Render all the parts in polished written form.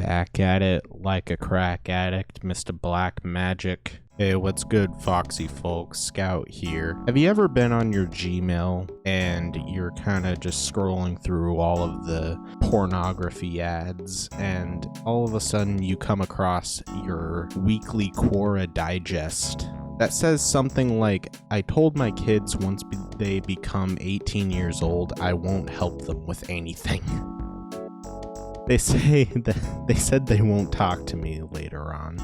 Back at it like a crack addict, Mr. Black Magic. Hey, what's good, Foxy folks? Scout here. Have you ever been on your Gmail and you're kind of just scrolling through all of the pornography ads and all of a sudden you come across your weekly Quora Digest that says something like, I told my kids once they become 18 years old, I won't help them with anything. They said they won't talk to me later on.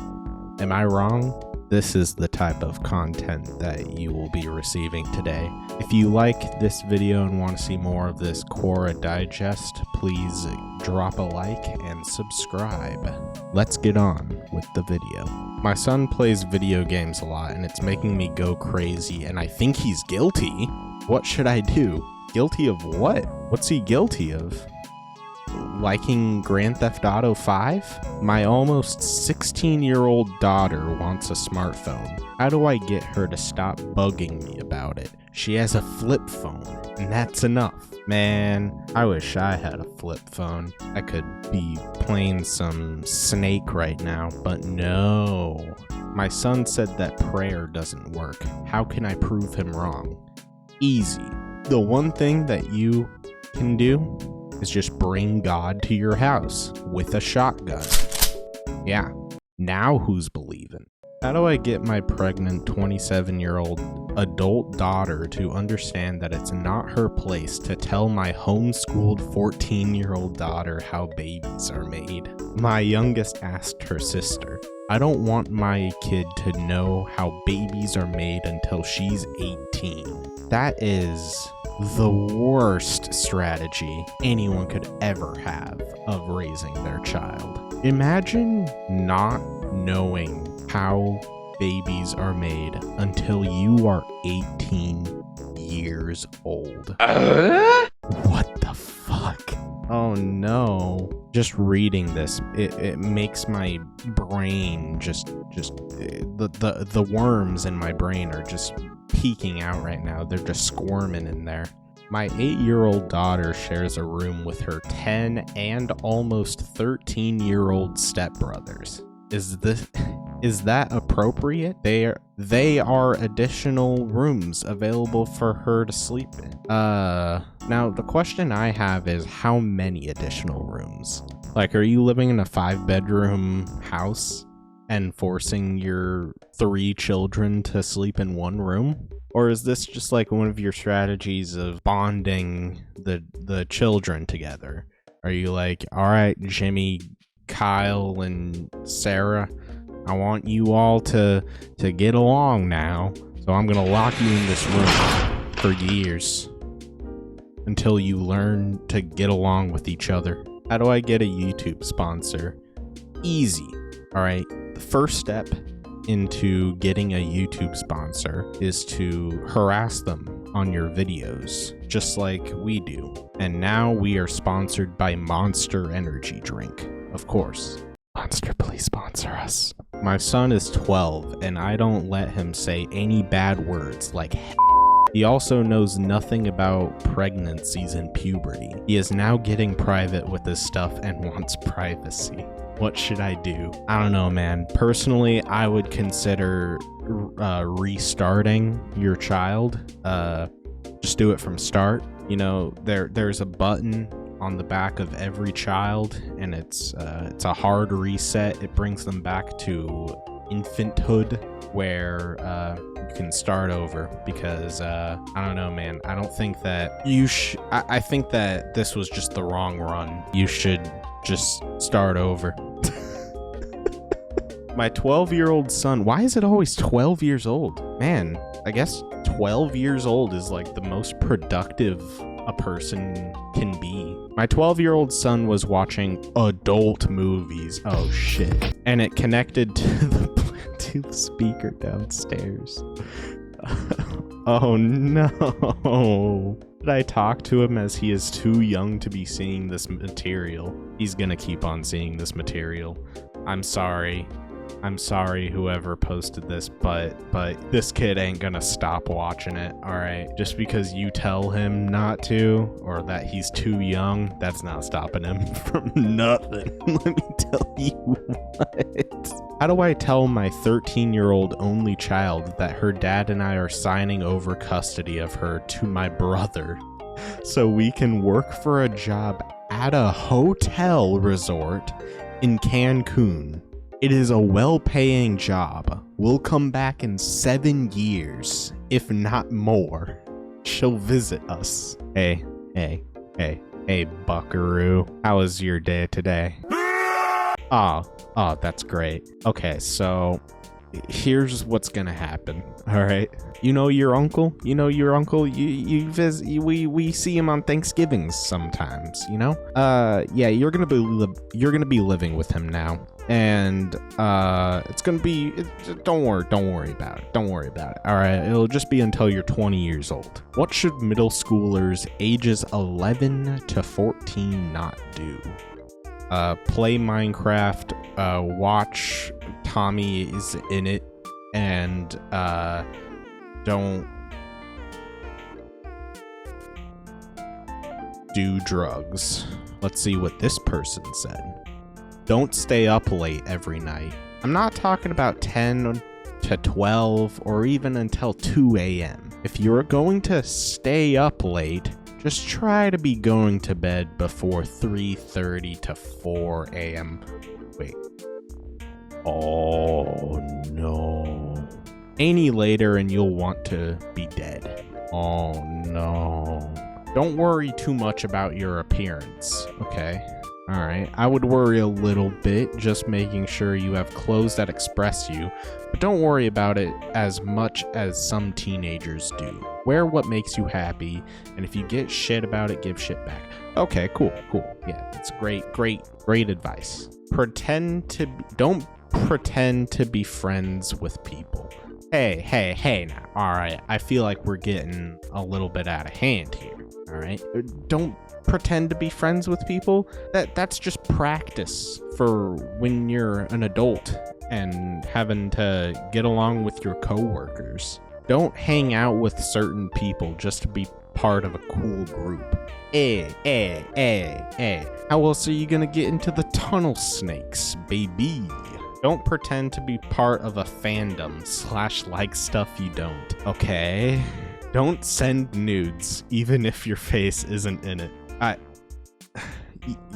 Am I wrong? This is the type of content that you will be receiving today. If you like this video and want to see more of this Quora Digest, please drop a like and subscribe. Let's get on with the video. My son plays video games a lot and it's making me go crazy, and I think he's guilty. What should I do? Guilty of what? What's he guilty of? Liking Grand Theft Auto 5? My almost 16-year-old daughter wants a smartphone. How do I get her to stop bugging me about it? She has a flip phone, and that's enough. Man, I wish I had a flip phone. I could be playing some Snake right now, but no. My son said that prayer doesn't work. How can I prove him wrong? Easy. The one thing that you can do is just bring God to your house with a shotgun. Yeah, now who's believing? How do I get my pregnant 27-year-old adult daughter to understand that it's not her place to tell my homeschooled 14-year-old daughter how babies are made? My youngest asked her sister, I don't want my kid to know how babies are made until she's 18. That is the worst strategy anyone could ever have of raising their child. Imagine not knowing how babies are made until you are 18 years old. What the fuck? Oh no. Just reading this, it makes my brain the worms in my brain are just peeking out right now. They're just squirming in there. My 8-year-old daughter shares a room with her 10 and almost 13-year-old stepbrothers. Is that appropriate? They are additional rooms available for her to sleep in. Now the question I have is, how many additional rooms? Like, are you living in a 5-bedroom house and forcing your 3 children to sleep in one room? Or is this just like one of your strategies of bonding the children together? Are you like, all right, Jimmy, Kyle, and Sarah, I want you all to get along now, so I'm gonna lock you in this room for years until you learn to get along with each other. How do I get a YouTube sponsor? Easy. All right, the first step into getting a YouTube sponsor is to harass them on your videos, just like we do. And now we are sponsored by Monster Energy Drink. Of course. Monster, please sponsor us. My son is 12 and I don't let him say any bad words like He also knows nothing about pregnancies and puberty. He is now getting private with this stuff and wants privacy. What should I do? I don't know, man. Personally, I would consider restarting your child. Just do it from start. You know, there's a button on the back of every child, and it's a hard reset. It brings them back to infanthood, where you can start over. Because I don't know, man. I don't think that you I think that this was just the wrong run. You should just start over. My 12-year-old son, why is it always 12 years old? Man, I guess 12 years old is like the most productive a person can be. My 12-year-old son was watching adult movies. Oh shit. And it connected to the Bluetooth speaker downstairs. Oh no. Should I talk to him as he is too young to be seeing this material? He's gonna keep on seeing this material. I'm sorry. I'm sorry whoever posted this, but this kid ain't gonna stop watching it, alright? Just because you tell him not to, or that he's too young, that's not stopping him from nothing. Let me tell you what. How do I tell my 13-year-old only child that her dad and I are signing over custody of her to my brother so we can work for a job at a hotel resort in Cancun? It is a well-paying job. We'll come back in 7 years, if not more. She'll visit us. Hey, buckaroo. How was your day today? Oh, that's great. Okay, so here's what's gonna happen. All right, you know your uncle. You visit. We see him on Thanksgivings sometimes. You know. Yeah, you're gonna be living with him now, and it's gonna be. Don't worry about it. All right, it'll just be until you're 20 years old. What should middle schoolers ages 11 to 14 not do? Play Minecraft, watch Tommy is in it, and don't do drugs. Let's see what this person said. Don't stay up late every night. I'm not talking about 10 to 12 or even until 2 a.m. If you're going to stay up late, just try to be going to bed before 3:30 to 4 a.m. Wait. Oh, no. Any later and you'll want to be dead. Oh, no. Don't worry too much about your appearance, okay? All right. I would worry a little bit, just making sure you have clothes that express you, but don't worry about it as much as some teenagers do. Wear what makes you happy, and if you get shit about it, give shit back. Okay, cool. Yeah, that's great advice. Don't pretend to be friends with people. Hey now. All right, I feel like we're getting a little bit out of hand here. All right, don't pretend to be friends with people. That's just practice for when you're an adult and having to get along with your coworkers. Don't hang out with certain people just to be part of a cool group. Hey. How else are you gonna get into the tunnel snakes, baby? Don't pretend to be part of a fandom / like stuff you don't, okay? Don't send nudes, even if your face isn't in it.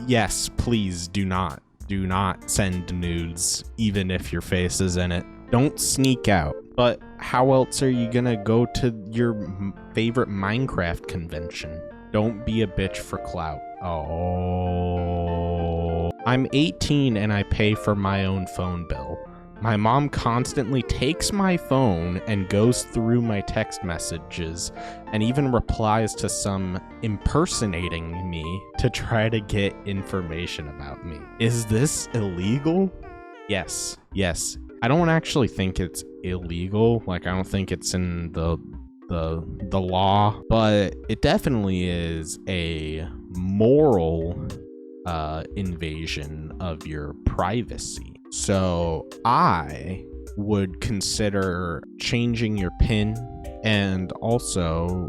Yes, please do not. Do not send nudes, even if your face is in it. Don't sneak out. But how else are you gonna go to your favorite Minecraft convention? Don't be a bitch for clout. Oh. I'm 18 and I pay for my own phone bill. My mom constantly takes my phone and goes through my text messages and even replies to some impersonating me to try to get information about me. Is this illegal? Yes. I don't actually think it's illegal. Like, I don't think it's in the law, but it definitely is a moral invasion of your privacy. So I would consider changing your PIN and also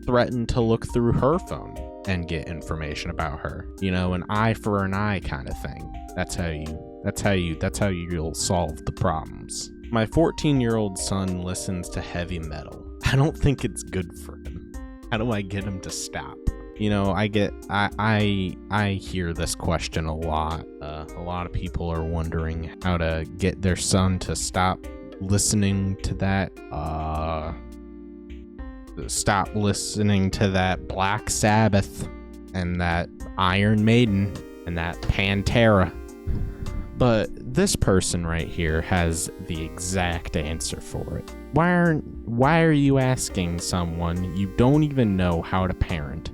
threaten to look through her phone and get information about her. You know, an eye for an eye kind of thing. That's how you'll solve the problems. My 14-year-old son listens to heavy metal. I don't think it's good for him. How do I get him to stop? You know, I hear this question a lot. A lot of people are wondering how to get their son to stop listening to that. Stop listening to that Black Sabbath and that Iron Maiden and that Pantera. But this person right here has the exact answer for it. Why are you asking someone you don't even know how to parent?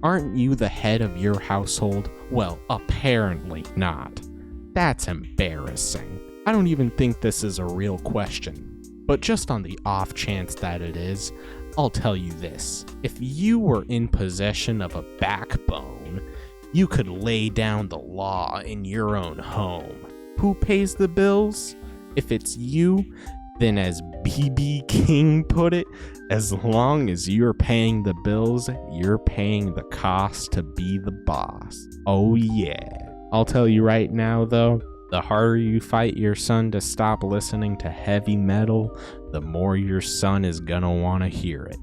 Aren't you the head of your household? Well, apparently not. That's embarrassing. I don't even think this is a real question. But just on the off chance that it is, I'll tell you this. If you were in possession of a backbone, you could lay down the law in your own home. Who pays the bills? If it's you, then as BB King put it, as long as you're paying the bills, you're paying the cost to be the boss. Oh yeah. I'll tell you right now though, the harder you fight your son to stop listening to heavy metal, the more your son is gonna wanna hear it.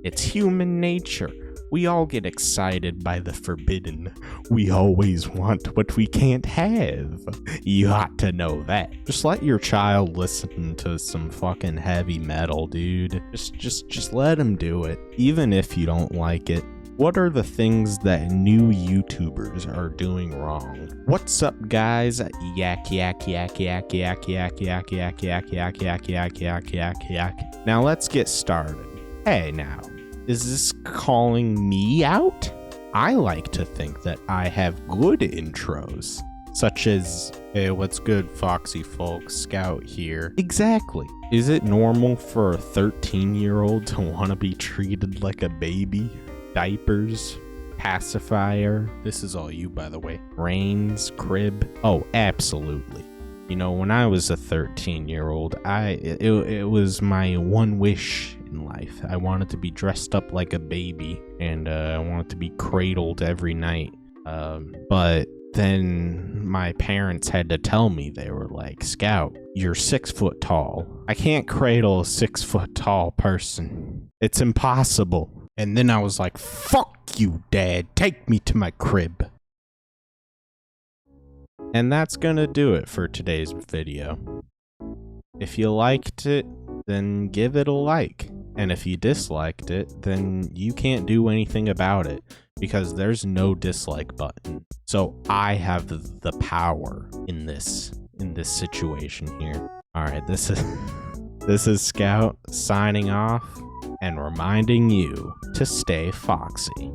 It's human nature. We all get excited by the forbidden. We always want what we can't have. You ought to know that. Just let your child listen to some fucking heavy metal, dude. Just let him do it, even if you don't like it. What are the things that new YouTubers are doing wrong? What's up, guys? Yak yak yak yak yak yak yak yak yak yak yak yak yak yak yak. Now let's get started. Hey now. Is this calling me out? I like to think that I have good intros, such as, hey, what's good, Foxy Folks, Scout here. Exactly. Is it normal for a 13-year-old to want to be treated like a baby? Diapers, pacifier, this is all you, by the way. Reins, crib. Oh, absolutely. You know, when I was a 13-year-old, it was my one wish in life. I wanted to be dressed up like a baby, and I wanted to be cradled every night. But then my parents had to tell me, they were like, Scout, you're 6 foot tall. I can't cradle a 6 foot tall person. It's impossible. And then I was like, fuck you, Dad. Take me to my crib. And that's gonna do it for today's video. If you liked it, then give it a like. And if you disliked it, then you can't do anything about it because there's no dislike button. So I have the power in this situation here. All right, this is Scout signing off and reminding you to stay foxy.